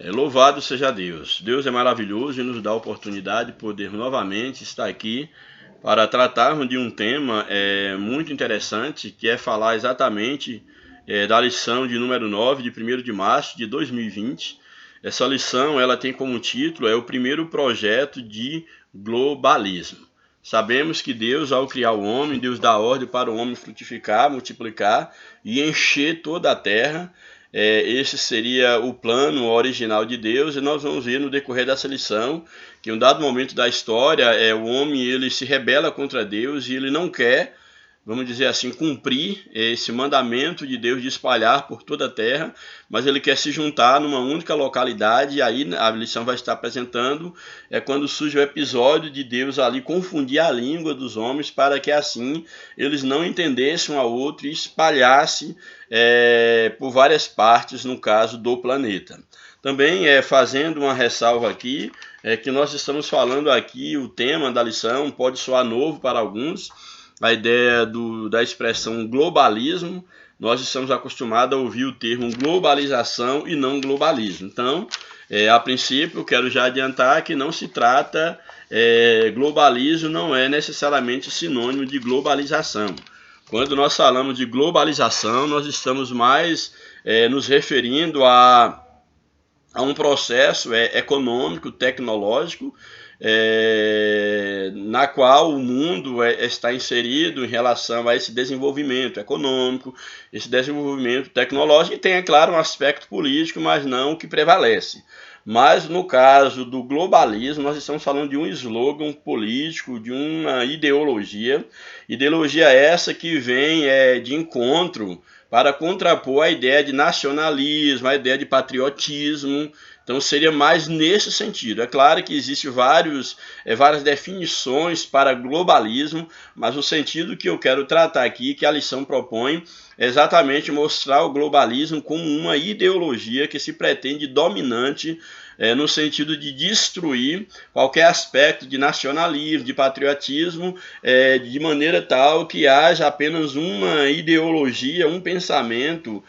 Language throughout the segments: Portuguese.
Louvado seja Deus. Deus é maravilhoso e nos dá a oportunidade de poder novamente estar aqui para tratarmos de um tema muito interessante, que é falar exatamente da lição de número 9 de 1º de março de 2020. Essa lição ela tem como título o primeiro projeto de globalismo. Sabemos que Deus, ao criar o homem, Deus dá ordem para o homem frutificar, multiplicar e encher toda a terra. Esse seria o plano original de Deus, e nós vamos ver no decorrer dessa lição que em um dado momento da história o homem ele se rebela contra Deus e ele não quer, vamos dizer assim, cumprir esse mandamento de Deus de espalhar por toda a terra, mas ele quer se juntar numa única localidade. E aí a lição vai estar apresentando quando surge o episódio de Deus ali confundir a língua dos homens para que assim eles não entendessem um ao outro e espalhasse por várias partes, no caso do planeta. Também fazendo uma ressalva aqui, que nós estamos falando aqui, o tema da lição pode soar novo para alguns, a ideia da expressão globalismo. Nós estamos acostumados a ouvir o termo globalização e não globalismo. Então, a princípio, quero já adiantar que não se trata, globalismo não é necessariamente sinônimo de globalização. Quando nós falamos de globalização, nós estamos mais nos referindo a um processo econômico, tecnológico, na qual o mundo está inserido em relação a esse desenvolvimento econômico, esse desenvolvimento tecnológico, e tem, é claro, um aspecto político, mas não o que prevalece. Mas no caso do globalismo, nós estamos falando de um slogan político, de uma ideologia essa que vem de encontro para contrapor a ideia de nacionalismo, a ideia de patriotismo. Então seria mais nesse sentido. É claro que existem várias definições para globalismo, mas o sentido que eu quero tratar aqui, que a lição propõe, é exatamente mostrar o globalismo como uma ideologia que se pretende dominante, no sentido de destruir qualquer aspecto de nacionalismo, de patriotismo, de maneira tal que haja apenas uma ideologia, um pensamento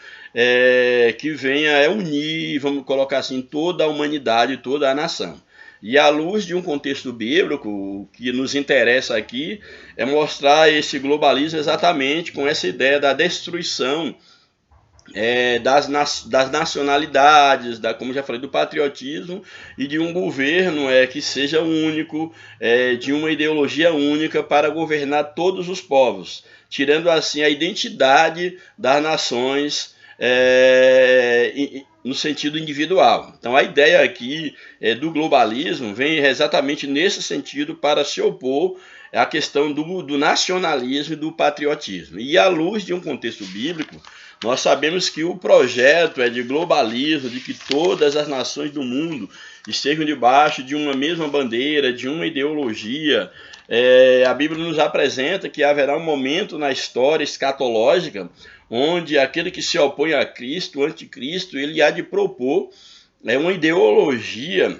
que venha unir, vamos colocar assim, toda a humanidade, toda a nação. E à luz de um contexto bíblico, o que nos interessa aqui é mostrar esse globalismo exatamente com essa ideia da destruição das nacionalidades, como já falei, do patriotismo e de um governo que seja único, de uma ideologia única para governar todos os povos, tirando assim a identidade das nações no sentido individual. Então a ideia aqui do globalismo vem exatamente nesse sentido para se opor à questão do nacionalismo e do patriotismo. E à luz de um contexto bíblico, nós sabemos que o projeto de globalismo, de que todas as nações do mundo estejam debaixo de uma mesma bandeira, de uma ideologia. A Bíblia nos apresenta que haverá um momento na história escatológica onde aquele que se opõe a Cristo, o anticristo, ele há de propor uma ideologia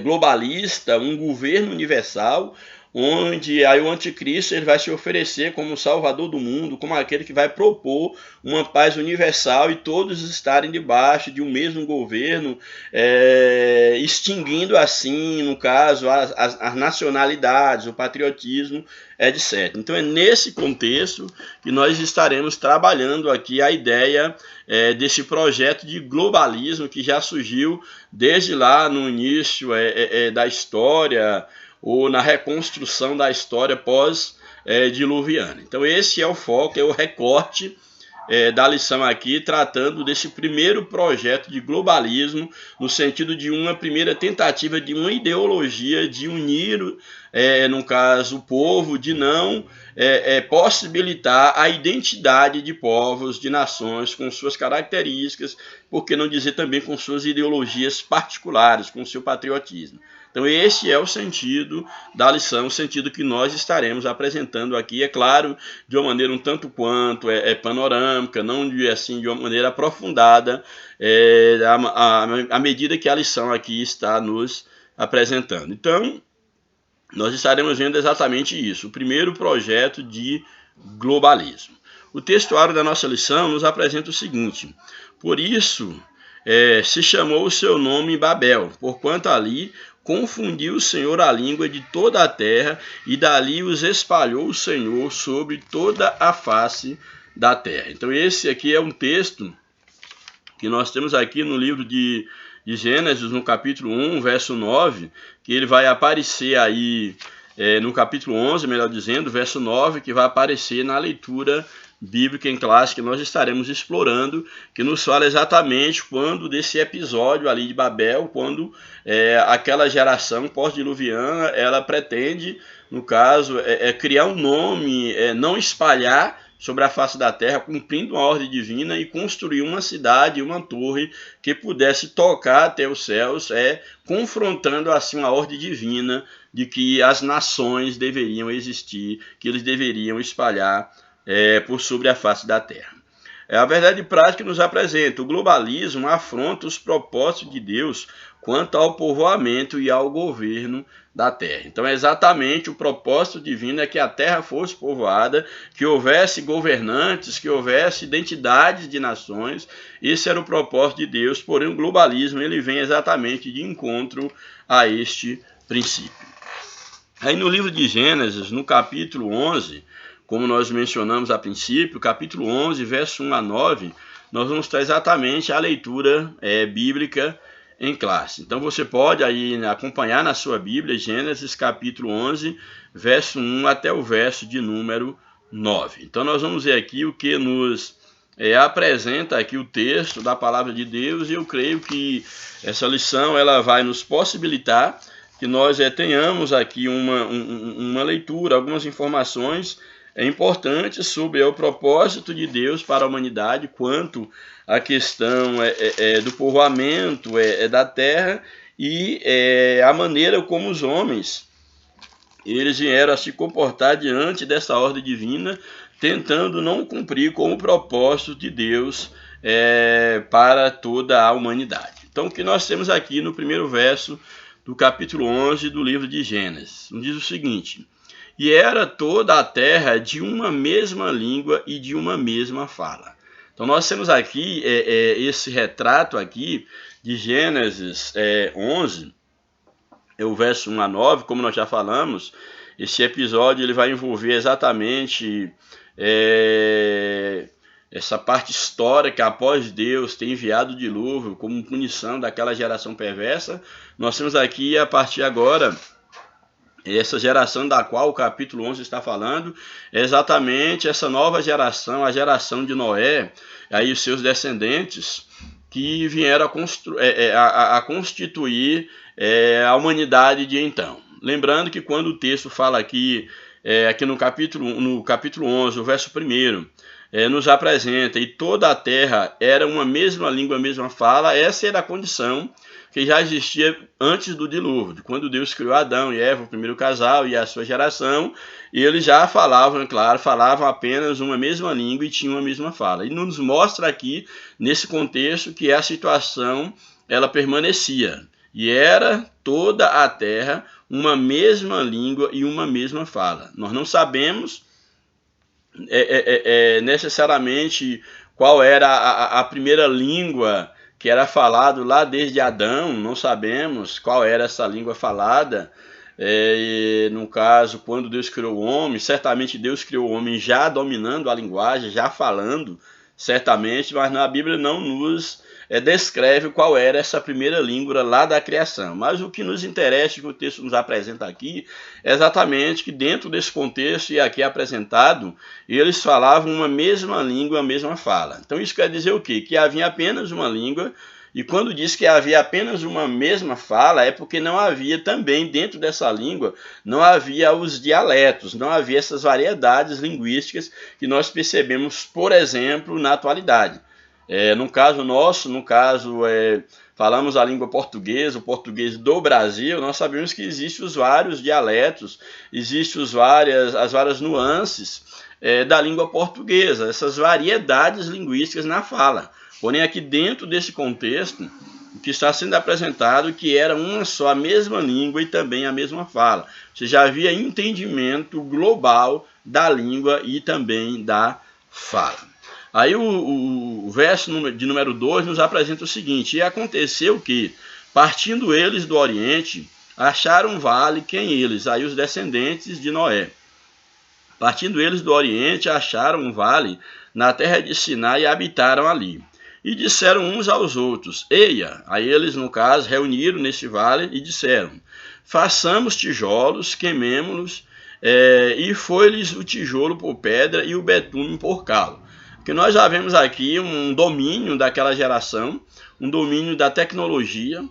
globalista, um governo universal, onde aí o anticristo ele vai se oferecer como salvador do mundo, como aquele que vai propor uma paz universal e todos estarem debaixo de um mesmo governo, extinguindo assim, no caso, as nacionalidades, o patriotismo, etc. Então é nesse contexto que nós estaremos trabalhando aqui a ideia desse projeto de globalismo que já surgiu desde lá no início da história, ou na reconstrução da história pós-diluviana. Então esse é o foco, é o recorte da lição aqui, tratando desse primeiro projeto de globalismo, no sentido de uma primeira tentativa de uma ideologia de unir, no caso, o povo, de não possibilitar a identidade de povos, de nações, com suas características, por que não dizer também com suas ideologias particulares, com seu patriotismo. Então esse é o sentido da lição, o sentido que nós estaremos apresentando aqui, é claro, de uma maneira um tanto quanto panorâmica, não de uma maneira aprofundada, à medida que a lição aqui está nos apresentando. Então, nós estaremos vendo exatamente isso, o primeiro projeto de globalismo. O textuário da nossa lição nos apresenta o seguinte: por isso, se chamou o seu nome Babel, porquanto ali confundiu o Senhor a língua de toda a terra, e dali os espalhou o Senhor sobre toda a face da terra. Então esse aqui é um texto que nós temos aqui no livro de Gênesis, no capítulo 1, verso 9, que ele vai aparecer aí no capítulo 11, melhor dizendo, verso 9, que vai aparecer na leitura bíblica em classe que nós estaremos explorando, que nos fala exatamente quando desse episódio ali de Babel, quando aquela geração pós-diluviana, ela pretende, no caso, criar um nome, não espalhar sobre a face da terra, cumprindo uma ordem divina e construir uma cidade, uma torre que pudesse tocar até os céus, confrontando assim uma ordem divina de que as nações deveriam existir, que eles deveriam espalhar por sobre a face da terra. A verdade prática nos apresenta: o globalismo afronta os propósitos de Deus quanto ao povoamento e ao governo da terra. Então, exatamente o propósito divino é que a terra fosse povoada, que houvesse governantes, que houvesse identidades de nações. Esse era o propósito de Deus, porém o globalismo ele vem exatamente de encontro a este princípio. Aí no livro de Gênesis, no capítulo 11, como nós mencionamos a princípio, capítulo 11, verso 1 a 9, nós vamos ter exatamente a leitura bíblica em classe. Então você pode aí acompanhar na sua Bíblia, Gênesis capítulo 11, verso 1 até o verso de número 9. Então nós vamos ver aqui o que nos apresenta aqui o texto da palavra de Deus, e eu creio que essa lição ela vai nos possibilitar que nós tenhamos aqui uma leitura, algumas informações importantes sobre o propósito de Deus para a humanidade quanto à questão do povoamento da terra e a maneira como os homens eles vieram a se comportar diante dessa ordem divina, tentando não cumprir com o propósito de Deus para toda a humanidade. Então o que nós temos aqui no primeiro verso do capítulo 11 do livro de Gênesis diz o seguinte: e era toda a terra de uma mesma língua e de uma mesma fala. Então nós temos aqui esse retrato aqui de Gênesis 11, o verso 1 a 9, como nós já falamos. Esse episódio ele vai envolver exatamente essa parte histórica após Deus ter enviado o dilúvio como punição daquela geração perversa. Nós temos aqui, a partir agora, essa geração da qual o capítulo 11 está falando, é exatamente essa nova geração, a geração de Noé, aí os seus descendentes, que vieram a constituir a humanidade de então. Lembrando que quando o texto fala aqui no capítulo 11, o verso 1, nos apresenta, e toda a terra era uma mesma língua, mesma fala. Essa era a condição que já existia antes do dilúvio, quando Deus criou Adão e Eva, o primeiro casal, e a sua geração, e eles já falavam, claro, falavam apenas uma mesma língua e tinham uma mesma fala. E nos mostra aqui, nesse contexto, que a situação ela permanecia, e era toda a terra uma mesma língua e uma mesma fala. Nós não sabemos necessariamente qual era a primeira língua que era falado lá desde Adão, não sabemos qual era essa língua falada. No caso, quando Deus criou o homem, certamente Deus criou o homem já dominando a linguagem, já falando, certamente, mas na Bíblia não nos descreve qual era essa primeira língua lá da criação. Mas o que nos interessa, que o texto nos apresenta aqui, é exatamente que dentro desse contexto, e aqui apresentado, eles falavam uma mesma língua, a mesma fala. Então isso quer dizer o quê? Que havia apenas uma língua, e quando diz que havia apenas uma mesma fala, é porque não havia também dentro dessa língua, não havia os dialetos, não havia essas variedades linguísticas que nós percebemos, por exemplo, na atualidade. No caso nosso, falamos a língua portuguesa, o português do Brasil, nós sabemos que existem os vários dialetos, existem as várias nuances da língua portuguesa, essas variedades linguísticas na fala. Porém, aqui dentro desse contexto, o que está sendo apresentado que era uma só, a mesma língua e também a mesma fala. Ou seja, havia entendimento global da língua e também da fala. Aí o verso de número 2 nos apresenta o seguinte: e aconteceu que, partindo eles do Oriente, acharam um vale, quem eles? Aí os descendentes de Noé. Partindo eles do Oriente, acharam um vale na terra de Siná e habitaram ali. E disseram uns aos outros: eia, aí eles, no caso, reuniram nesse vale e disseram: façamos tijolos, queimemo-los, e foi-lhes o tijolo por pedra e o betume por cal. Porque nós já vemos aqui um domínio daquela geração, um domínio da tecnologia,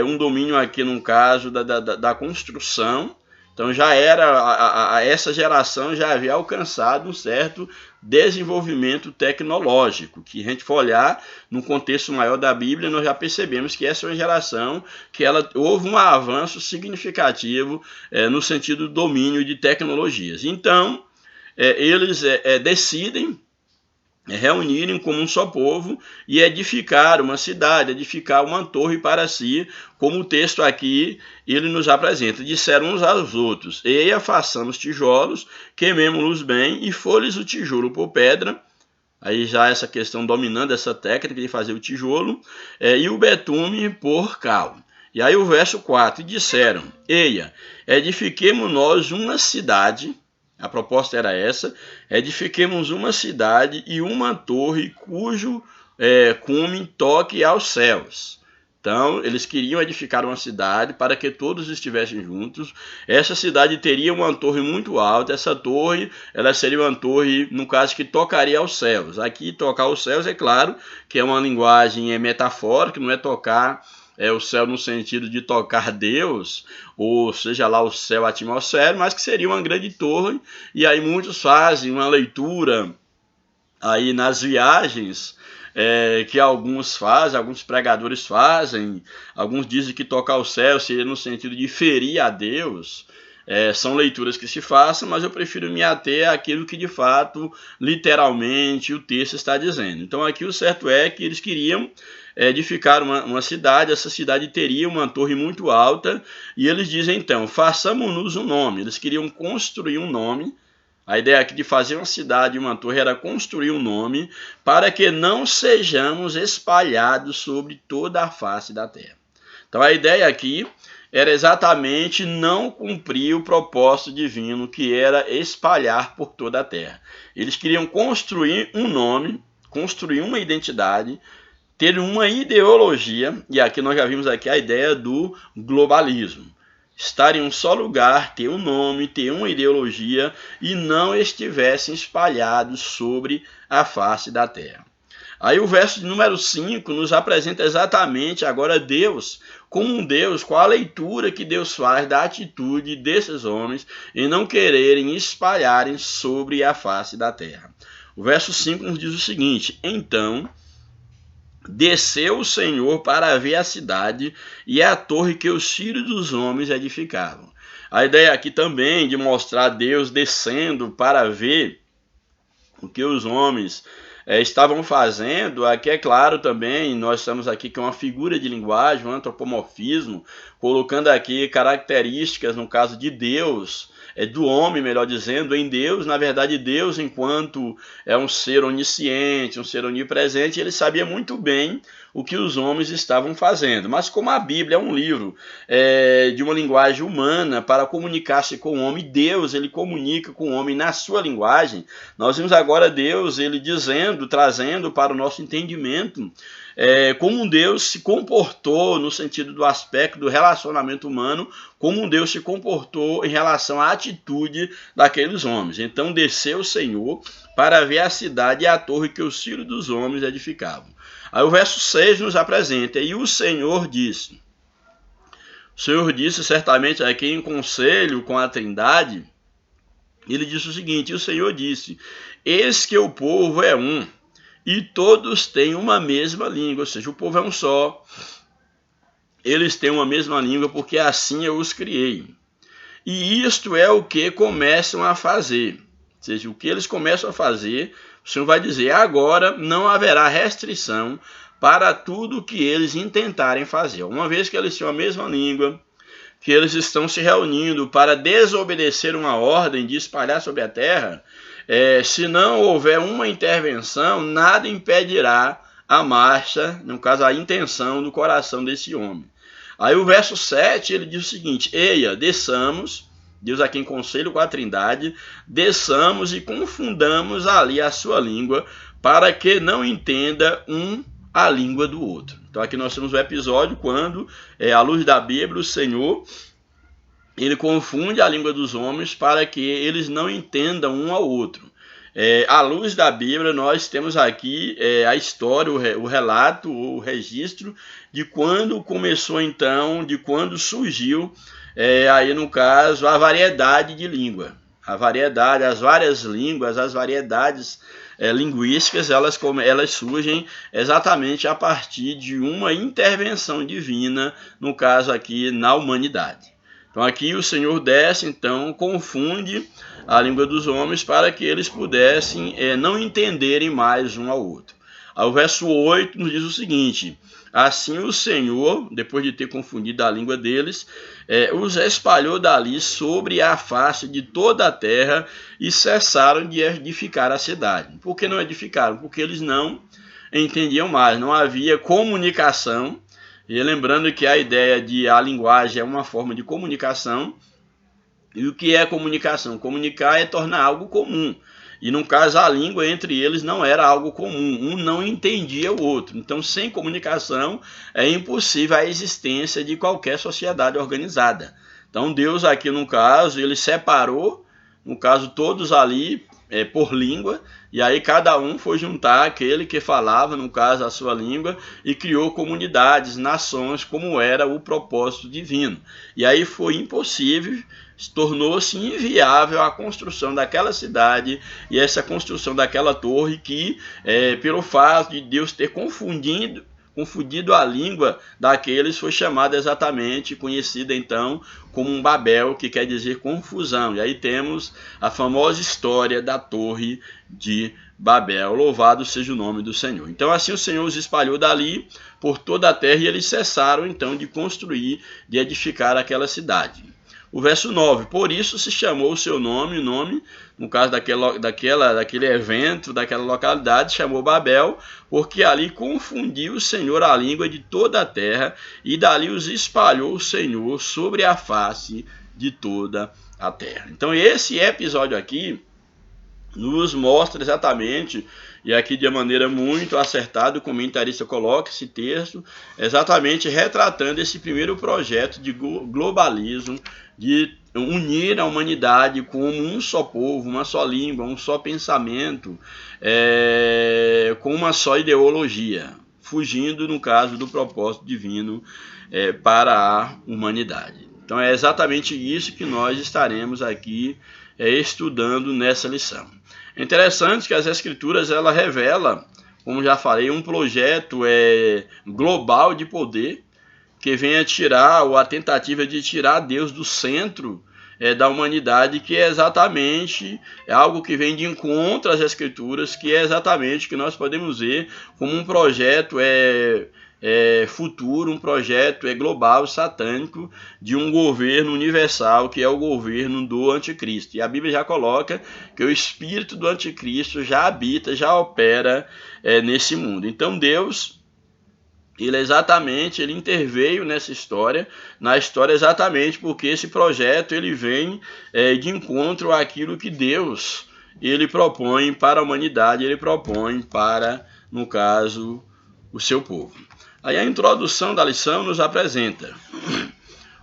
um domínio aqui, no caso, da construção. Então já era, essa geração já havia alcançado um certo desenvolvimento tecnológico, que a gente for olhar no contexto maior da Bíblia, nós já percebemos que essa é uma geração que houve um avanço significativo no sentido do domínio de tecnologias. Então, eles decidem reunirem como um só povo e edificar uma cidade, edificar uma torre para si, como o texto aqui ele nos apresenta. Disseram uns aos outros: eia, façamos tijolos, queimemo-los bem, e foi-lhes o tijolo por pedra. Aí já essa questão dominando essa técnica de fazer o tijolo, e o betume por cal. E aí o verso 4, e disseram: eia, edifiquemos nós uma cidade. A proposta era essa: edifiquemos uma cidade e uma torre cujo cume toque aos céus. Então, eles queriam edificar uma cidade para que todos estivessem juntos. Essa cidade teria uma torre muito alta. Essa torre, ela seria uma torre, no caso, que tocaria aos céus. Aqui, tocar aos céus, é claro que é uma linguagem metafórica, não é tocar o céu no sentido de tocar Deus, ou seja lá o céu atmosférico, mas que seria uma grande torre. E aí muitos fazem uma leitura aí nas viagens, que alguns fazem, alguns pregadores fazem, alguns dizem que tocar o céu seria no sentido de ferir a Deus. São leituras que se façam, mas eu prefiro me ater àquilo que de fato, literalmente, o texto está dizendo. Então aqui o certo é que eles queriam edificar uma cidade. Essa cidade teria uma torre muito alta, e eles dizem então: façamos-nos um nome. Eles queriam construir um nome. A ideia aqui de fazer uma cidade e uma torre era construir um nome para que não sejamos espalhados sobre toda a face da terra. Então a ideia aqui era exatamente não cumprir o propósito divino, que era espalhar por toda a terra. Eles queriam construir um nome, construir uma identidade, ter uma ideologia, e aqui nós já vimos aqui a ideia do globalismo. Estar em um só lugar, ter um nome, ter uma ideologia e não estivessem espalhados sobre a face da terra. Aí o verso de número 5 nos apresenta exatamente agora Deus, como um Deus, qual a leitura que Deus faz da atitude desses homens em não quererem espalharem sobre a face da terra. O verso 5 nos diz o seguinte: então desceu o Senhor para ver a cidade e a torre que os filhos dos homens edificavam. A ideia aqui também de mostrar Deus descendo para ver o que os homens estavam fazendo. Aqui é claro também, nós estamos aqui com uma figura de linguagem, um antropomorfismo, colocando aqui características, no caso de Deus, do homem, melhor dizendo, em Deus. Na verdade, Deus, enquanto é um ser onisciente, um ser onipresente, ele sabia muito bem o que os homens estavam fazendo. Mas como a Bíblia é um livro de uma linguagem humana para comunicar-se com o homem, Deus ele comunica com o homem na sua linguagem. Nós vimos agora Deus ele dizendo, trazendo para o nosso entendimento como um Deus se comportou no sentido do aspecto do relacionamento humano, como um Deus se comportou em relação à atitude daqueles homens. Então desceu o Senhor para ver a cidade e a torre que os filhos dos homens edificavam. Aí o verso 6 nos apresenta: e o Senhor disse. O Senhor disse certamente aqui em conselho com a Trindade, ele disse o seguinte: e o Senhor disse: eis que o povo é um, e todos têm uma mesma língua. Ou seja, o povo é um só, eles têm uma mesma língua, porque assim eu os criei. E isto é o que começam a fazer. Ou seja, o que eles começam a fazer, o Senhor vai dizer: agora não haverá restrição para tudo o que eles intentarem fazer. Uma vez que eles têm a mesma língua, que eles estão se reunindo para desobedecer uma ordem de espalhar sobre a terra, se não houver uma intervenção, nada impedirá a marcha, no caso a intenção do coração desse homem. Aí o verso 7, ele diz o seguinte: eia, desçamos, Deus aqui em conselho com a Trindade, desçamos e confundamos ali a sua língua, para que não entenda um a língua do outro. Então aqui nós temos o episódio quando, à luz da Bíblia, o Senhor, ele confunde a língua dos homens para que eles não entendam um ao outro. À luz da Bíblia, nós temos aqui a história, o relato, o registro de quando começou então, de quando surgiu, aí no caso, a variedade de língua. A variedade, as várias línguas, as variedades linguísticas, elas surgem exatamente a partir de uma intervenção divina, no caso aqui, na humanidade. Então aqui o Senhor desce, então, confunde a língua dos homens para que eles pudessem não entenderem mais um ao outro. Aí o verso 8 nos diz o seguinte: assim o Senhor, depois de ter confundido a língua deles, os espalhou dali sobre a face de toda a terra e cessaram de edificar a cidade. Por que não edificaram? Porque eles não entendiam mais, não havia comunicação. E lembrando que a ideia de a linguagem é uma forma de comunicação. E o que é comunicação? Comunicar é tornar algo comum. E no caso a língua entre eles não era algo comum. Um não entendia o outro. Então sem comunicação é impossível a existência de qualquer sociedade organizada. Então Deus aqui no caso, ele separou, no caso todos ali por língua, e aí cada um foi juntar aquele que falava, no caso, a sua língua, e criou comunidades, nações, como era o propósito divino. E aí foi impossível, tornou-se inviável a construção daquela cidade e essa construção daquela torre que, pelo fato de Deus ter confundido a língua daqueles, foi chamada exatamente, conhecida então como um Babel, que quer dizer confusão. E aí temos a famosa história da Torre de Babel. Louvado seja o nome do Senhor. Então assim o Senhor os espalhou dali por toda a terra e eles cessaram então de construir, de edificar aquela cidade. O verso 9, por isso se chamou o seu nome, o nome, no caso daquele evento, daquela localidade, chamou Babel, porque ali confundiu o Senhor a língua de toda a terra, e dali os espalhou o Senhor sobre a face de toda a terra. Então esse episódio aqui nos mostra exatamente, e aqui de maneira muito acertada o comentarista coloca esse texto, exatamente retratando esse primeiro projeto de globalismo, de unir a humanidade como um só povo, uma só língua, um só pensamento, com uma só ideologia, fugindo, no caso, do propósito divino para a humanidade. Então é exatamente isso que nós estaremos aqui estudando nessa lição. É interessante que as Escrituras ela revela, como já falei, um projeto global de poder que vem a tirar, ou a tentativa de tirar Deus do centro da humanidade, que é exatamente algo que vem de encontro às Escrituras, que é exatamente o que nós podemos ver como um projeto futuro, um projeto global, satânico, de um governo universal, que é o governo do anticristo. E a Bíblia já coloca que o espírito do anticristo já habita, já opera nesse mundo. Então Deus, ele interveio nessa história, na história exatamente porque esse projeto ele vem de encontro àquilo que Deus ele propõe para a humanidade, ele propõe para, no caso, o seu povo. Aí a introdução da lição nos apresenta: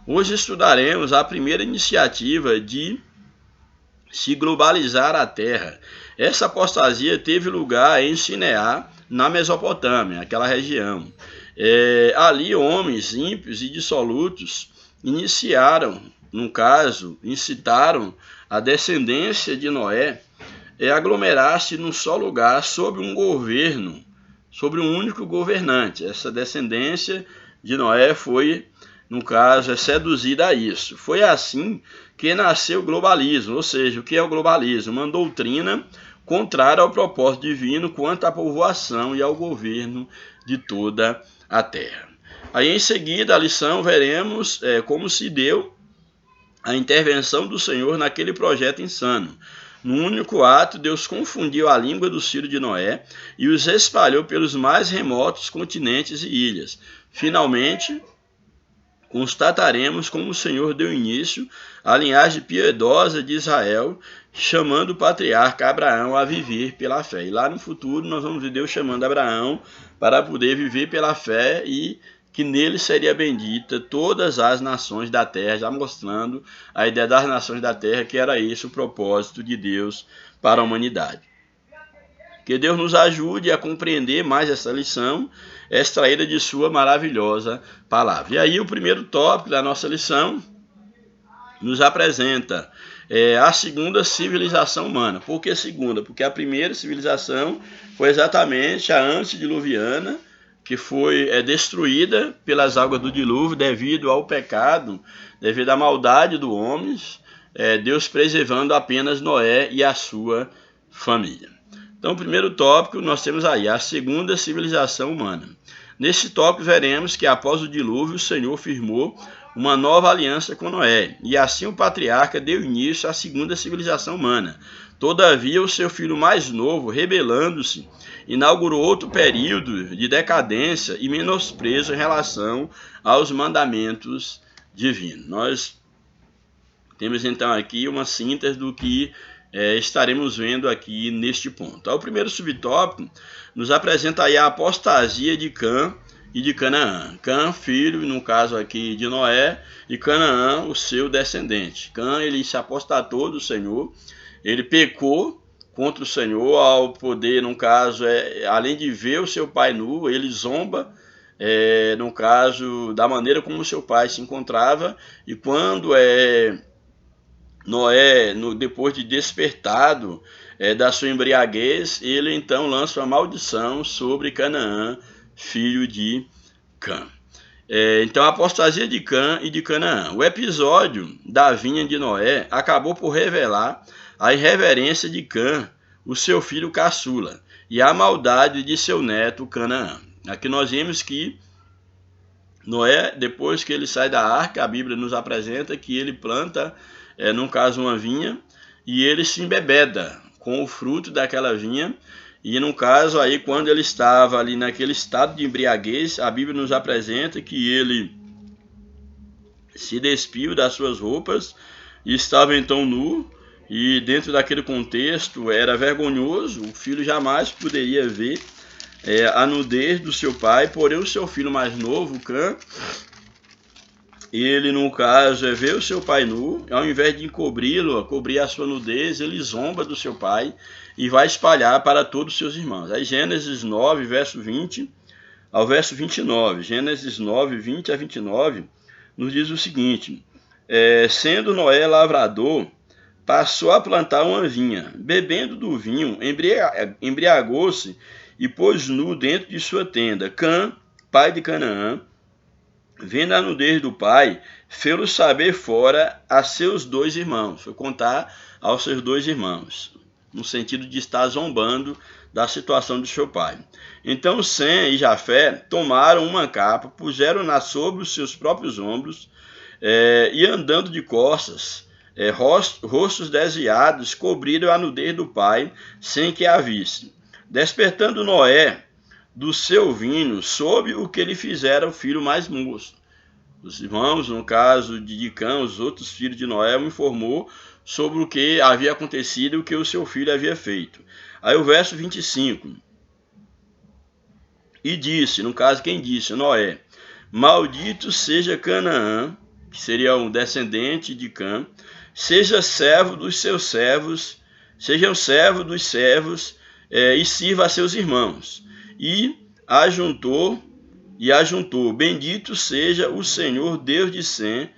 hoje estudaremos a primeira iniciativa de se globalizar a Terra. Essa apostasia teve lugar em Sinear, na Mesopotâmia, aquela região. Ali homens ímpios e dissolutos incitaram a descendência de Noé a aglomerar-se num só lugar sob um governo, sobre um único governante. Essa descendência de Noé foi, no caso, seduzida a isso. Foi assim que nasceu o globalismo, ou seja, o que é o globalismo? Uma doutrina contrária ao propósito divino quanto à povoação e ao governo de toda a terra. Aí em seguida a lição veremos como se deu a intervenção do Senhor naquele projeto insano. Num único ato, Deus confundiu a língua dos filhos de Noé e os espalhou pelos mais remotos continentes e ilhas. Finalmente, constataremos como o Senhor deu início à linhagem piedosa de Israel, chamando o patriarca Abraão a viver pela fé. E lá no futuro nós vamos ver Deus chamando Abraão para poder viver pela fé e que nele seria bendita todas as nações da terra, já mostrando a ideia das nações da terra, que era esse o propósito de Deus para a humanidade. Que Deus nos ajude a compreender mais essa lição, extraída de sua maravilhosa palavra. E aí o primeiro tópico da nossa lição nos apresenta a segunda civilização humana. Por que segunda? Porque a primeira civilização foi exatamente a antediluviana, que foi destruída pelas águas do dilúvio devido ao pecado, devido à maldade do homem, Deus preservando apenas Noé e a sua família. Então, o primeiro tópico, nós temos aí a segunda civilização humana. Nesse tópico, veremos que após o dilúvio, o Senhor firmou uma nova aliança com Noé, e assim o patriarca deu início à segunda civilização humana. Todavia, o seu filho mais novo, rebelando-se, inaugurou outro período de decadência e menosprezo em relação aos mandamentos divinos. Nós temos então aqui uma síntese do que estaremos vendo aqui neste ponto. O primeiro subtópico nos apresenta aí a apostasia de Cã e de Canaã. Cã, filho, no caso aqui de Noé, e Canaã, o seu descendente. Cã, ele se apostatou do Senhor, ele pecou contra o Senhor ao poder, no caso, além de ver o seu pai nu, ele zomba, no caso, da maneira como o seu pai se encontrava, e quando Noé, depois de despertado da sua embriaguez, ele então lança uma maldição sobre Canaã, filho de Cã. Então, a apostasia de Cã e de Canaã. O episódio da vinha de Noé acabou por revelar a irreverência de Cã, o seu filho caçula, e a maldade de seu neto Canaã. Aqui nós vemos que Noé, depois que ele sai da arca, a Bíblia nos apresenta que ele planta, no caso, uma vinha, e ele se embebeda com o fruto daquela vinha. E no caso aí, quando ele estava ali naquele estado de embriaguez, a Bíblia nos apresenta que ele se despiu das suas roupas e estava então nu, e dentro daquele contexto era vergonhoso, o filho jamais poderia ver a nudez do seu pai, porém o seu filho mais novo, Cã, ele no caso vê o seu pai nu, ao invés de encobri-lo, cobrir a sua nudez, ele zomba do seu pai e vai espalhar para todos os seus irmãos. Aí Gênesis 9, verso 20 ao verso 29, Gênesis 9, 20 a 29, nos diz o seguinte: sendo Noé lavrador, passou a plantar uma vinha, bebendo do vinho, embriagou-se e pôs nu dentro de sua tenda. Cã, pai de Canaã, vendo a nudez do pai, fê-lo saber fora a seus dois irmãos. Foi contar aos seus dois irmãos, no sentido de estar zombando da situação de seu pai. Então Sem e Jafé tomaram uma capa, puseram-na sobre os seus próprios ombros, e andando de costas, rostos desviados, cobriram a nudez do pai, sem que a visse. Despertando Noé do seu vinho, soube o que lhe fizera o filho mais moço. Os irmãos, no caso de Cã, os outros filhos de Noé, o informou sobre o que havia acontecido e o que o seu filho havia feito. Aí o verso 25. E disse, no caso quem disse? Noé: maldito seja Canaã, que seria um descendente de Cã, seja servo dos seus servos, seja o servo dos servos, e sirva a seus irmãos. E ajuntou, bendito seja o Senhor Deus de Sem,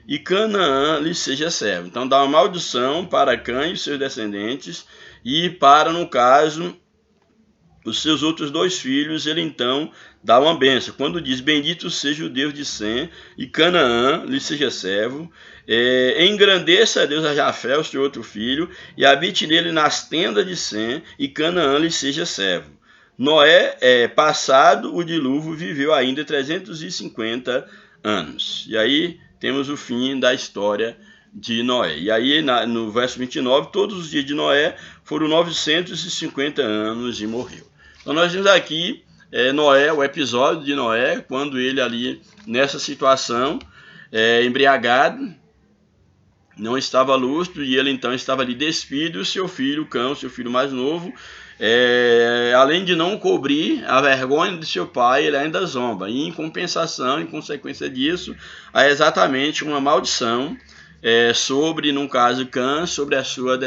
e Canaã lhe seja servo. Então dá uma maldição para Cã e seus descendentes, e para, no caso, os seus outros dois filhos, ele então dá uma bênção. Quando diz, bendito seja o Deus de Sem, e Canaã lhe seja servo, engrandeça a Deus a Jafé, o seu outro filho, e habite nele nas tendas de Sem, e Canaã lhe seja servo. Noé, passado o dilúvio, viveu ainda 350 anos. E aí temos o fim da história de Noé. E aí, no verso 29, todos os dias de Noé foram 950 anos e morreu. Então nós vemos aqui Noé, o episódio de Noé, quando ele ali, nessa situação, embriagado, não estava lúcido, e ele então estava ali despido, seu filho, Cão, seu filho mais novo, além de não cobrir a vergonha de seu pai, ele ainda zomba. E em compensação, em consequência disso, há exatamente uma maldição sobre, no caso, Cã, sobre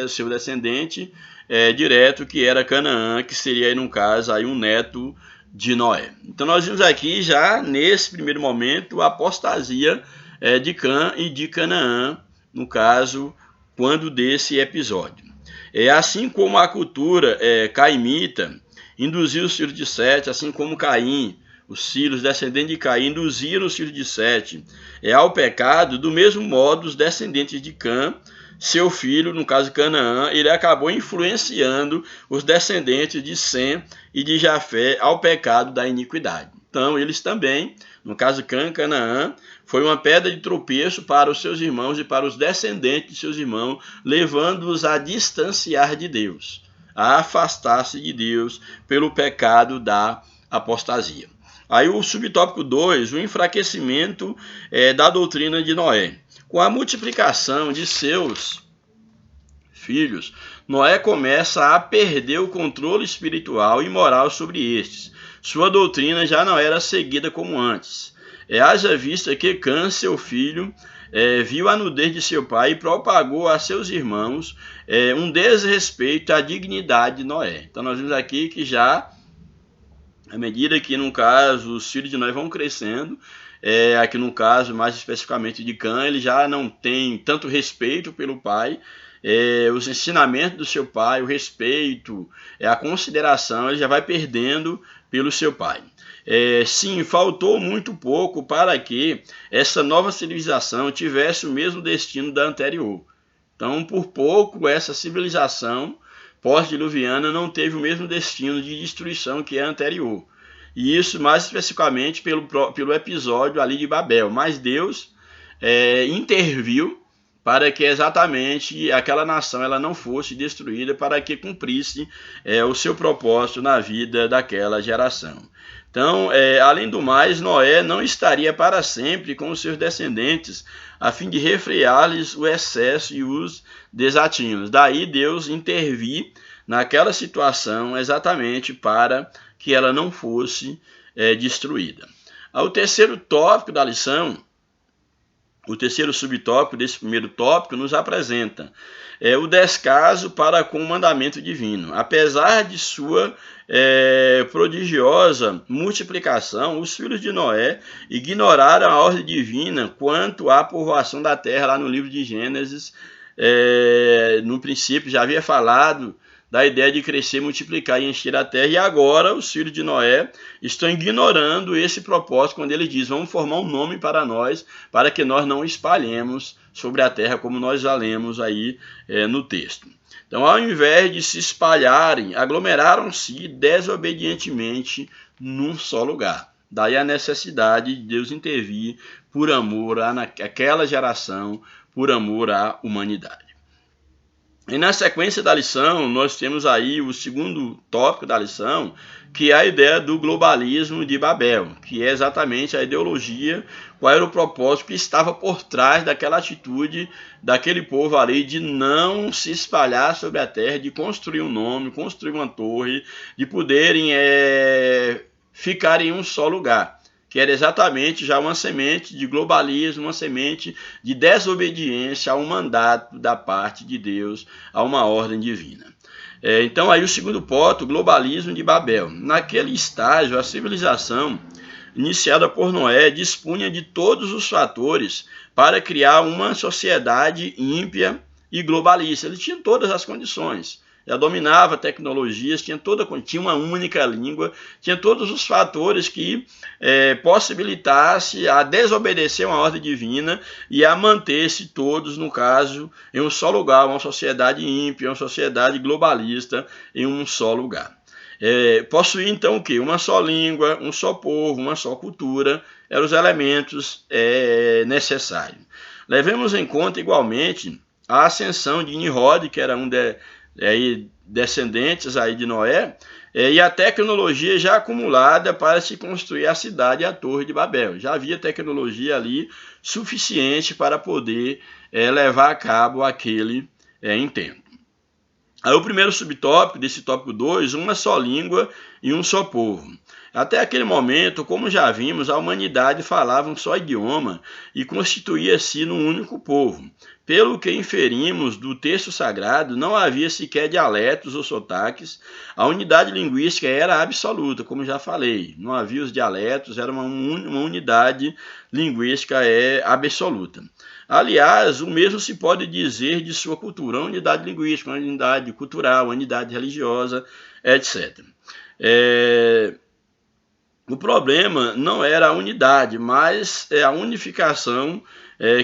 seu descendente direto, que era Canaã, que seria, no caso, aí um neto de Noé. Então nós vimos aqui já, nesse primeiro momento, a apostasia de Cã e de Canaã, no caso, quando desse episódio. Assim como a cultura caimita induziu os filhos de Sete, assim como Caim, os filhos descendentes de Caim, induziram os filhos de Sete ao pecado, do mesmo modo os descendentes de Cã, seu filho, no caso Canaã, ele acabou influenciando os descendentes de Sem e de Jafé ao pecado da iniquidade. Então, eles também, no caso Canaã, foi uma pedra de tropeço para os seus irmãos e para os descendentes de seus irmãos, levando-os a distanciar de Deus, a afastar-se de Deus pelo pecado da apostasia. Aí o subtópico 2, o enfraquecimento da doutrina de Noé. Com a multiplicação de seus filhos, Noé começa a perder o controle espiritual e moral sobre estes. Sua doutrina já não era seguida como antes. Haja vista que Cã, seu filho, viu a nudez de seu pai e propagou a seus irmãos um desrespeito à dignidade de Noé. Então nós vemos aqui que já, à medida que, no caso, os filhos de Noé vão crescendo, aqui no caso, mais especificamente de Cã, ele já não tem tanto respeito pelo pai, os ensinamentos do seu pai, o respeito, a consideração, ele já vai perdendo pelo seu pai. Sim, faltou muito pouco para que essa nova civilização tivesse o mesmo destino da anterior. Então, por pouco, essa civilização pós-diluviana não teve o mesmo destino de destruição que a anterior. E isso mais especificamente pelo episódio ali de Babel. Mas Deus interviu para que exatamente aquela nação ela não fosse destruída, para que cumprisse o seu propósito na vida daquela geração. Então, além do mais, Noé não estaria para sempre com os seus descendentes, a fim de refrear-lhes o excesso e os desatinos. Daí Deus intervir naquela situação exatamente para que ela não fosse destruída. O terceiro tópico da lição, o terceiro subtópico desse primeiro tópico, nos apresenta o descaso para com o mandamento divino. Apesar de sua prodigiosa multiplicação, os filhos de Noé ignoraram a ordem divina quanto à povoação da terra, lá no livro de Gênesis. No princípio já havia falado da ideia de crescer, multiplicar e encher a terra, e agora os filhos de Noé estão ignorando esse propósito quando ele diz: vamos formar um nome para nós, para que nós não espalhemos sobre a terra, como nós já lemos aí no texto. Então, ao invés de se espalharem, aglomeraram-se desobedientemente num só lugar. Daí a necessidade de Deus intervir por amor àquela geração, por amor à humanidade. E na sequência da lição, nós temos aí o segundo tópico da lição, que é a ideia do globalismo de Babel, que é exatamente a ideologia, qual era o propósito que estava por trás daquela atitude daquele povo ali de não se espalhar sobre a terra, de construir um nome, construir uma torre, de poderem ficar em um só lugar, que era exatamente já uma semente de globalismo, uma semente de desobediência a um mandato da parte de Deus, a uma ordem divina. Então aí o segundo ponto, o globalismo de Babel. Naquele estágio, a civilização iniciada por Noé dispunha de todos os fatores para criar uma sociedade ímpia e globalista. Ele tinha todas as condições. Já dominava tecnologias, tinha uma única língua, tinha todos os fatores que possibilitasse a desobedecer uma ordem divina e a manter-se todos, no caso, em um só lugar, uma sociedade ímpia, uma sociedade globalista em um só lugar. Possuía então o quê? Uma só língua, um só povo, uma só cultura, eram os elementos necessários. Levemos em conta igualmente a ascensão de Nimrod, que era descendentes aí de Noé, e a tecnologia já acumulada para se construir a cidade e a Torre de Babel. Já havia tecnologia ali suficiente para poder levar a cabo aquele intento. Aí o primeiro subtópico desse tópico 2, uma só língua e um só povo. Até aquele momento, como já vimos, a humanidade falava um só idioma e constituía-se num único povo. Pelo que inferimos do texto sagrado, não havia sequer dialetos ou sotaques. A unidade linguística era absoluta, como já falei. Não havia os dialetos, era uma unidade linguística absoluta. Aliás, o mesmo se pode dizer de sua cultura, a unidade linguística, a unidade cultural, a unidade religiosa, etc. O problema não era a unidade, mas a unificação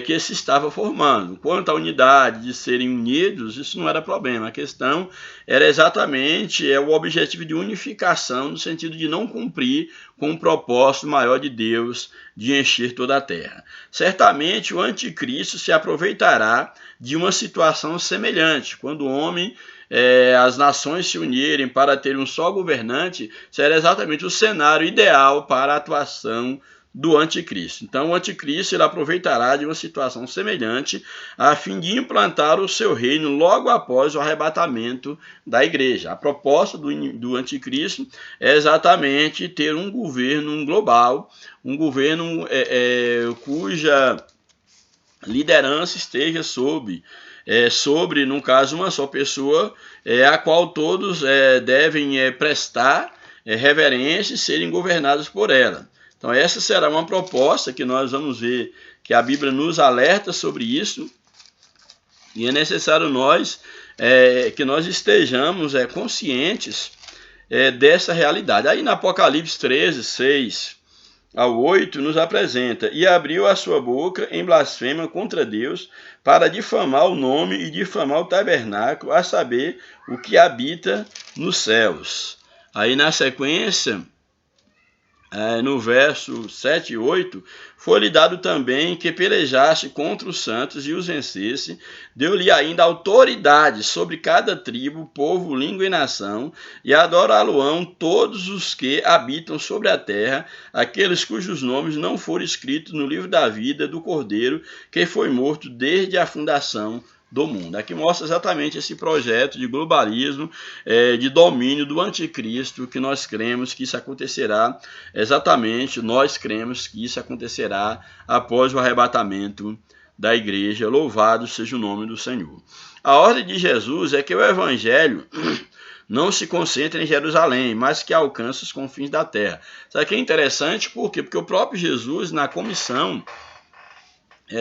que se estava formando. Quanto à unidade de serem unidos, isso não era problema. A questão era exatamente o objetivo de unificação, no sentido de não cumprir com o propósito maior de Deus de encher toda a terra. Certamente o anticristo se aproveitará de uma situação semelhante, quando o homem as nações se unirem para ter um só governante, será exatamente o cenário ideal para a atuação do anticristo. Então, o anticristo ele aproveitará de uma situação semelhante a fim de implantar o seu reino logo após o arrebatamento da igreja. A proposta do anticristo é exatamente ter um governo global, um governo cuja liderança esteja sobre, no caso, uma só pessoa, a qual todos devem prestar reverência e serem governados por ela. Então, essa será uma proposta que nós vamos ver que a Bíblia nos alerta sobre isso, e é necessário que nós estejamos conscientes dessa realidade. Aí, no Apocalipse 13, 6 ao 8, nos apresenta: e abriu a sua boca em blasfêmia contra Deus, para difamar o nome e difamar o tabernáculo, a saber, o que habita nos céus. Aí, na sequência, no verso 7 e 8, foi-lhe dado também que pelejasse contra os santos e os vencesse. Deu-lhe ainda autoridade sobre cada tribo, povo, língua e nação, e adorá-lo-ão todos os que habitam sobre a terra, aqueles cujos nomes não foram escritos no livro da vida do Cordeiro, que foi morto desde a fundação do mundo. Aqui mostra exatamente esse projeto de globalismo, de domínio do anticristo, que nós cremos que isso acontecerá exatamente, nós cremos que isso acontecerá após o arrebatamento da igreja. Louvado seja o nome do Senhor. A ordem de Jesus é que o evangelho não se concentre em Jerusalém, mas que alcance os confins da terra. Isso aqui é interessante, por quê? Porque o próprio Jesus, na comissão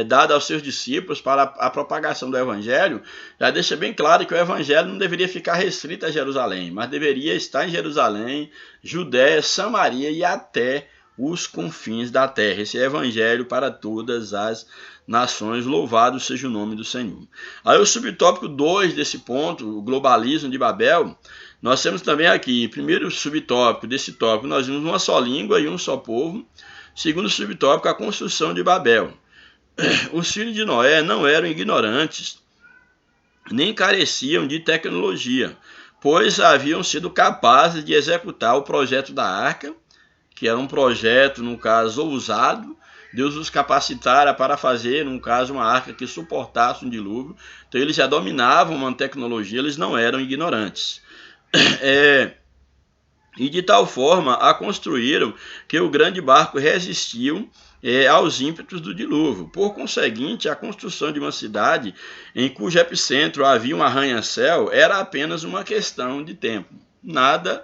dada aos seus discípulos para a propagação do evangelho, já deixa bem claro que o evangelho não deveria ficar restrito a Jerusalém, mas deveria estar em Jerusalém, Judéia, Samaria e até os confins da terra. Esse é evangelho para todas as nações. Louvado seja o nome do Senhor. Aí o subtópico 2 desse ponto, o globalismo de Babel, nós temos também aqui, primeiro subtópico desse tópico, nós vimos uma só língua e um só povo. Segundo subtópico, a construção de Babel. Os filhos de Noé não eram ignorantes, nem careciam de tecnologia, pois haviam sido capazes de executar o projeto da arca, que era um projeto, no caso, ousado. Deus os capacitara para fazer, no caso, uma arca que suportasse um dilúvio. Então, eles já dominavam uma tecnologia, eles não eram ignorantes. E de tal forma a construíram que o grande barco resistiu aos ímpetos do dilúvio. Por conseguinte, a construção de uma cidade em cujo epicentro havia um arranha-céu era apenas uma questão de tempo. Nada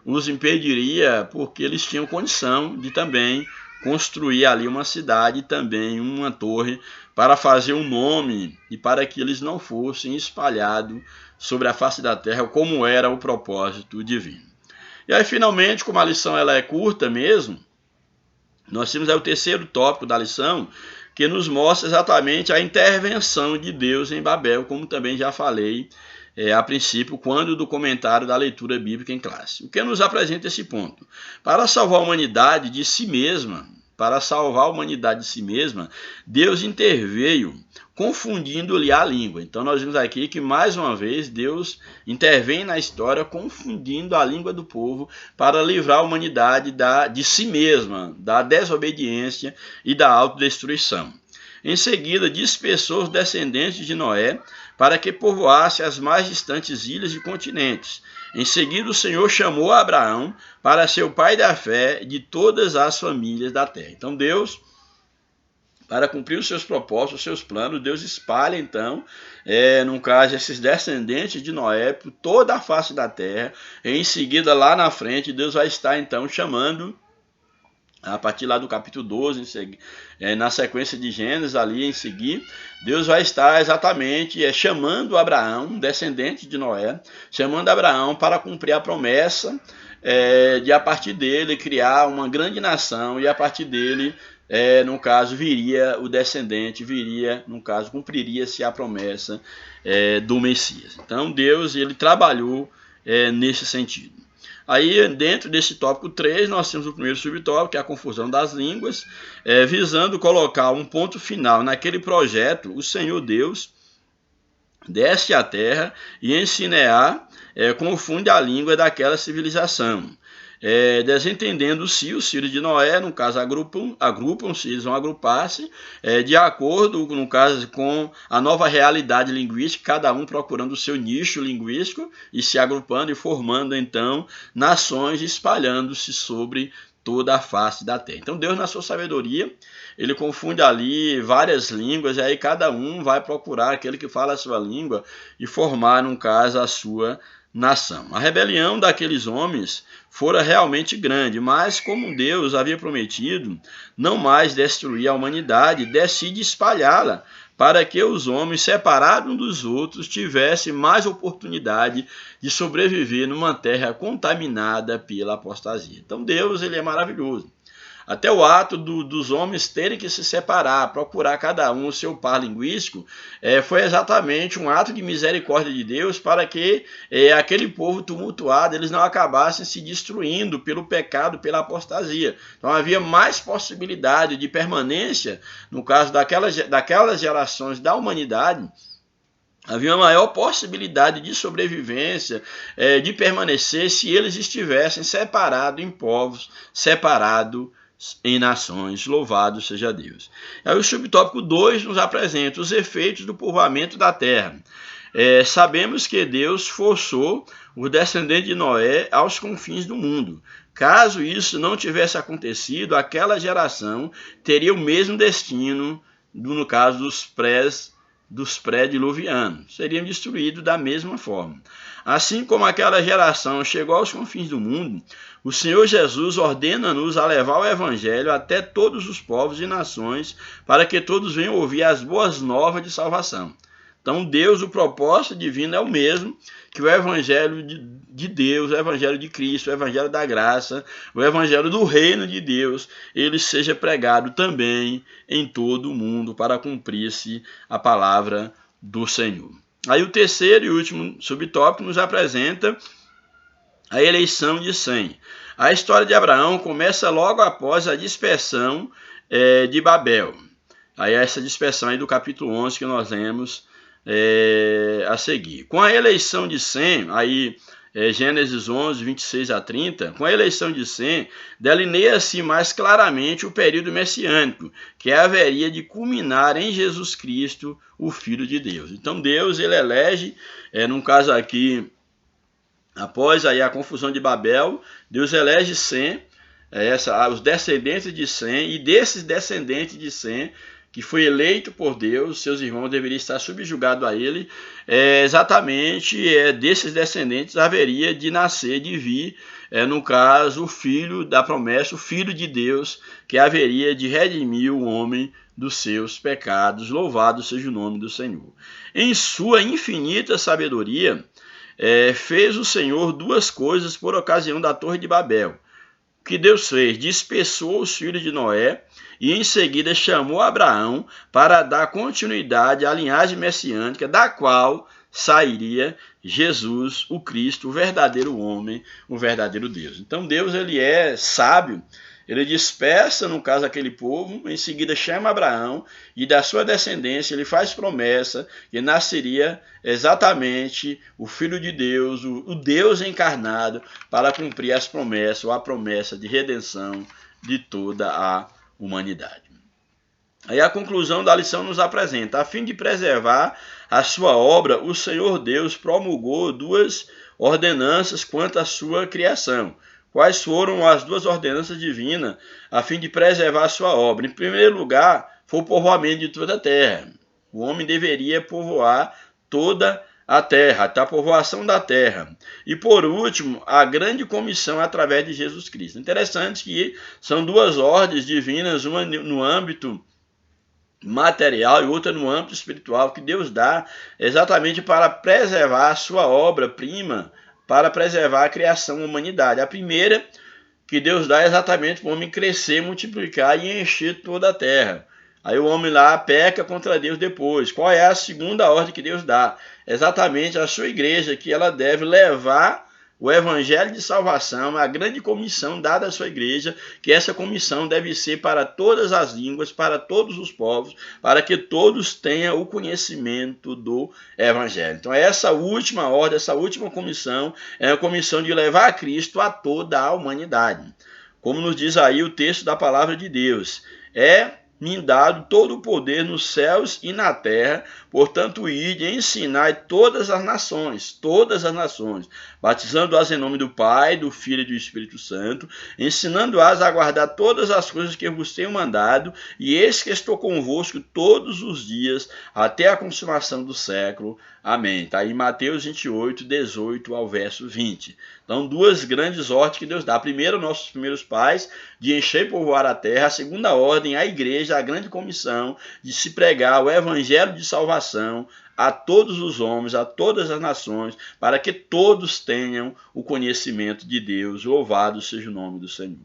os impediria, porque eles tinham condição de também construir ali uma cidade e também uma torre para fazer um nome e para que eles não fossem espalhados sobre a face da terra, como era o propósito divino. E aí, finalmente, como a lição ela é curta mesmo, nós temos aí o terceiro tópico da lição, que nos mostra exatamente a intervenção de Deus em Babel, como também já falei a princípio, quando do comentário da leitura bíblica em classe. O que nos apresenta esse ponto? Para salvar a humanidade de si mesma, para salvar a humanidade de si mesma, Deus interveio confundindo-lhe a língua. Então nós vimos aqui que mais uma vez Deus intervém na história confundindo a língua do povo para livrar a humanidade de si mesma, da desobediência e da autodestruição. Em seguida, dispersou os descendentes de Noé para que povoasse as mais distantes ilhas e continentes. Em seguida, o Senhor chamou Abraão para ser o pai da fé de todas as famílias da terra. Então Deus, para cumprir os seus propósitos, os seus planos, Deus espalha então, no caso, esses descendentes de Noé por toda a face da terra. E em seguida, lá na frente, Deus vai estar então chamando, a partir lá do capítulo 12, na sequência de Gênesis, ali em seguir, Deus vai estar exatamente chamando Abraão, descendente de Noé, chamando Abraão para cumprir a promessa de a partir dele criar uma grande nação, e a partir dele, no caso, viria o descendente, no caso, cumpriria-se a promessa do Messias. Então Deus, ele trabalhou nesse sentido. Aí, dentro desse tópico 3, nós temos o primeiro subtópico, que é a confusão das línguas, visando colocar um ponto final naquele projeto. O Senhor Deus desce à terra e em Sinear confunde a língua daquela civilização. Desentendendo-se, os filhos de Noé, no caso, agrupam-se, eles vão agrupar-se, de acordo, no caso, com a nova realidade linguística, cada um procurando o seu nicho linguístico e se agrupando e formando, então, nações, espalhando-se sobre toda a face da terra. Então, Deus, na sua sabedoria, ele confunde ali várias línguas, e aí cada um vai procurar aquele que fala a sua língua e formar, no caso, a sua nação. A rebelião daqueles homens fora realmente grande, mas como Deus havia prometido não mais destruir a humanidade, decide espalhá-la para que os homens, separados uns dos outros, tivessem mais oportunidade de sobreviver numa terra contaminada pela apostasia. Então Deus, ele é maravilhoso. Até o ato dos homens terem que se separar, procurar cada um o seu par linguístico, foi exatamente um ato de misericórdia de Deus para que aquele povo tumultuado, eles não acabassem se destruindo pelo pecado, pela apostasia. Então havia mais possibilidade de permanência, no caso daquelas gerações da humanidade, havia uma maior possibilidade de sobrevivência, de permanecer, se eles estivessem separados em povos, separados em nações. Louvado seja Deus. Aí o subtópico 2 nos apresenta os efeitos do povoamento da terra. Sabemos que Deus forçou o descendente de Noé aos confins do mundo. Caso isso não tivesse acontecido, aquela geração teria o mesmo destino, no caso dos pré-diluvianos, seriam destruídos da mesma forma. Assim como aquela geração chegou aos confins do mundo, o Senhor Jesus ordena-nos a levar o Evangelho até todos os povos e nações, para que todos venham ouvir as boas novas de salvação. Então Deus, o propósito divino é o mesmo, que o Evangelho de Deus, o Evangelho de Cristo, o Evangelho da graça, o Evangelho do reino de Deus, ele seja pregado também em todo o mundo para cumprir-se a palavra do Senhor. Aí o terceiro e último subtópico nos apresenta a eleição de Sem. A história de Abraão começa logo após a dispersão de Babel. Aí essa dispersão aí do capítulo 11 que nós lemos a seguir. Com a eleição de Sem, aí Gênesis 11, 26 a 30, com a eleição de Sem, delineia-se mais claramente o período messiânico, que haveria de culminar em Jesus Cristo, o Filho de Deus. Então Deus, ele elege, no caso aqui, após aí a confusão de Babel, Deus elege Sem, os descendentes de Sem, e desses descendentes de Sem, que foi eleito por Deus, seus irmãos deveriam estar subjugados a ele, exatamente desses descendentes haveria de nascer, de vir, no caso, o filho da promessa, o Filho de Deus, que haveria de redimir o homem dos seus pecados. Louvado seja o nome do Senhor. Em sua infinita sabedoria, fez o Senhor duas coisas por ocasião da Torre de Babel. O que Deus fez? Dispersou os filhos de Noé e em seguida chamou Abraão para dar continuidade à linhagem messiânica, da qual sairia Jesus, o Cristo, o verdadeiro homem, o verdadeiro Deus. Então Deus, ele é sábio Ele dispersa, no caso, aquele povo, em seguida chama Abraão e da sua descendência ele faz promessa que nasceria exatamente o Filho de Deus, o Deus encarnado, para cumprir as promessas, ou a promessa de redenção de toda a humanidade. Aí a conclusão da lição nos apresenta: a fim de preservar a sua obra, o Senhor Deus promulgou duas ordenanças quanto à sua criação. Quais foram as duas ordenanças divinas a fim de preservar a sua obra? Em primeiro lugar, foi o povoamento de toda a terra. O homem deveria povoar toda a terra, a povoação da terra. E por último, a grande comissão através de Jesus Cristo. Interessante que são duas ordens divinas, uma no âmbito material e outra no âmbito espiritual, que Deus dá exatamente para preservar a sua obra-prima, para preservar a criação, a humanidade. A primeira que Deus dá é exatamente para o homem crescer, multiplicar e encher toda a terra. Aí o homem lá peca contra Deus depois. Qual é a segunda ordem que Deus dá? Exatamente a sua igreja, que ela deve levar o evangelho de salvação, a grande comissão dada à sua igreja, que essa comissão deve ser para todas as línguas, para todos os povos, para que todos tenham o conhecimento do evangelho. Então essa última ordem, essa última comissão, é a comissão de levar a Cristo a toda a humanidade. Como nos diz aí o texto da palavra de Deus, me dado todo o poder nos céus e na terra, portanto, ide e ensinai todas as nações, batizando-as em nome do Pai, do Filho e do Espírito Santo, ensinando-as a guardar todas as coisas que vos tenho mandado, e eis que estou convosco todos os dias, até a consumação do século. Amém. Está aí Mateus 28, 18 ao verso 20. Então, duas grandes ordens que Deus dá. A primeira, nossos primeiros pais, de encher e povoar a terra. A segunda ordem, a igreja, a grande comissão de se pregar o evangelho de salvação a todos os homens, a todas as nações, para que todos tenham o conhecimento de Deus. Louvado seja o nome do Senhor.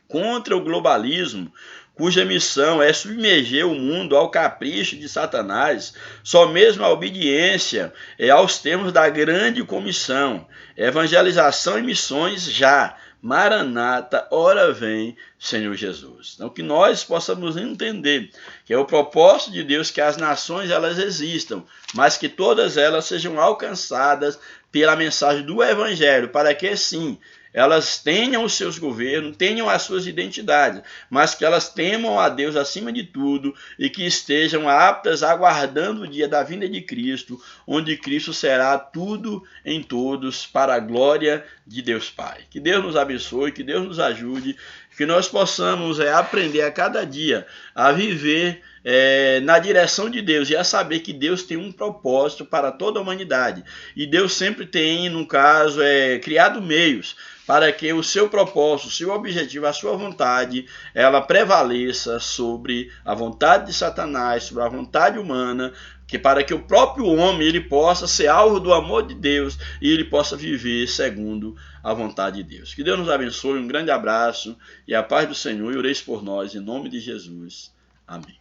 Contra o globalismo, cuja missão é submerger o mundo ao capricho de Satanás, só mesmo a obediência aos termos da grande comissão, evangelização e missões já, Maranata, ora vem, Senhor Jesus. Então que nós possamos entender que é o propósito de Deus que as nações elas existam, mas que todas elas sejam alcançadas pela mensagem do Evangelho, para que sim, elas tenham os seus governos, tenham as suas identidades, mas que elas temam a Deus acima de tudo e que estejam aptas aguardando o dia da vinda de Cristo, onde Cristo será tudo em todos para a glória de Deus Pai. Que Deus nos abençoe, que Deus nos ajude, que nós possamos aprender a cada dia a viver na direção de Deus e a saber que Deus tem um propósito para toda a humanidade. E Deus sempre tem, no caso, criado meios para que o seu propósito, o seu objetivo, a sua vontade, ela prevaleça sobre a vontade de Satanás, sobre a vontade humana, para que o próprio homem ele possa ser alvo do amor de Deus e ele possa viver segundo a vontade de Deus. Que Deus nos abençoe, um grande abraço e a paz do Senhor, e oreis por nós, em nome de Jesus. Amém.